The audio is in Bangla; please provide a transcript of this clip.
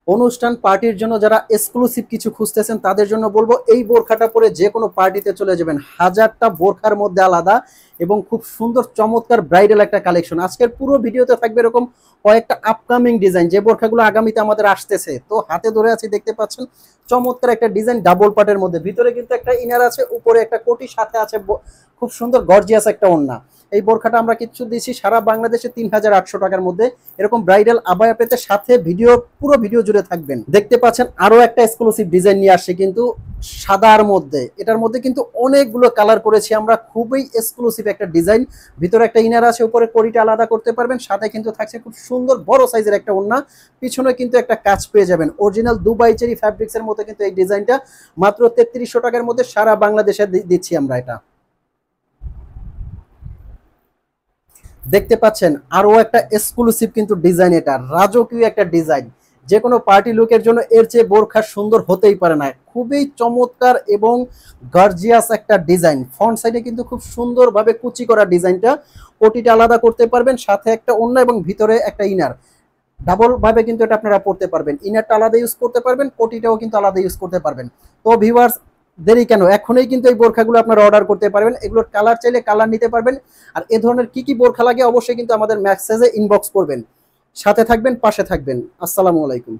অনুষ্ঠান পার্টির জন্য যারা এক্সক্লুসিভ কিছু খুঁজতেছেন তাদের জন্য বলবো এই বোরখাটা পরে যে কোনো পার্টিতে চলে যাবেন। হাজারটা বোরখার মধ্যে আলাদা এবং খুব সুন্দর চমৎকার ব্রাইডাল একটা কালেকশন। আজকের পুরো ভিডিওতে থাকবে এরকম কয়েকটা আপকামিং ডিজাইন, যে বোরখাগুলো আগামীতে আমাদের আসতেছে। তো হাতে ধরে আছি, দেখতে পাচ্ছেন চমৎকার একটা ডিজাইন ডাবল পার্টের মধ্যে। ভিতরে কিন্তু একটা ইনার আছে, উপরে একটা কোটি, সাথে আছে খুব সুন্দর গর্জিয়াস একটা ওড়না। এই বোরখাটা আমরা কিছু দিচ্ছি সারা বাংলাদেশে ৩,৮০০ টাকার মধ্যে। এরকম ব্রাইডাল আবায়া পেতে সাথে ভিডিও, পুরো ভিডিও জুড়ে থাকবেন। দেখতে পাচ্ছেন আরো একটা এক্সক্লুসিভ ডিজাইন নিয়ে আসছে কিন্তু সাদার মধ্যে। এটার মধ্যে কিন্তু অনেকগুলো কালার করেছি আমরা, খুবই এক্সক্লুসিভ একটা ডিজাইন। ভিতরে একটা ইনার আছে, উপরে কড়িটা আলাদা করতে পারবেন, সাথে কিন্তু থাকছে খুব সুন্দর বড় সাইজের একটা ওড়না। পিছনে কিন্তু একটা কাজ পেয়ে যাবেন, অরিজিনাল দুবাই চেরি ফ্যাব্রিক্সের মতো। কিন্তু এই ডিজাইনটা মাত্র ৩৩০০ টাকার মধ্যে সারা বাংলাদেশে দিচ্ছি আমরা। এটা দেখতে পাচ্ছেন আরো একটা এক্সক্লুসিভ কিন্তু ডিজাইন, এটা রাজকীয় একটা ডিজাইন। যে কোনো পার্টি লুকের জন্য এর চেয়ে বোরখা সুন্দর হতেই পারে না। খুবই চমৎকার এবং গর্জিয়াস একটা ডিজাইন। ফ্রন্ট সাইডে কিন্তু খুব সুন্দরভাবে কুচি করা ডিজাইনটা। কোটিটা আলাদা করতে পারবেন, সাথে একটা ওড়না এবং ভিতরে একটা ইনার। ডাবল ভাবে কিন্তু এটা আপনারা পড়তে পারবেন। ইনারটা আলাদা ইউজ করতে পারবেন, কোটিটাও কিন্তু আলাদা ইউজ করতে পারবেন। তো ভিউয়ার্স, দেরি কেন, এখনই কিন্তু এই বোরখাগুলো আপনারা অর্ডার করতে পারবেন। এগুলোর কালার চাইলে কালার নিতে পারবেন। আর এ ধরনের কি কি বোরখা লাগে অবশ্যই কিন্তু আমাদের মেসেজে ইনবক্স করবেন। সাথে থাকবেন, পাশে থাকবেন। আসসালামু আলাইকুম।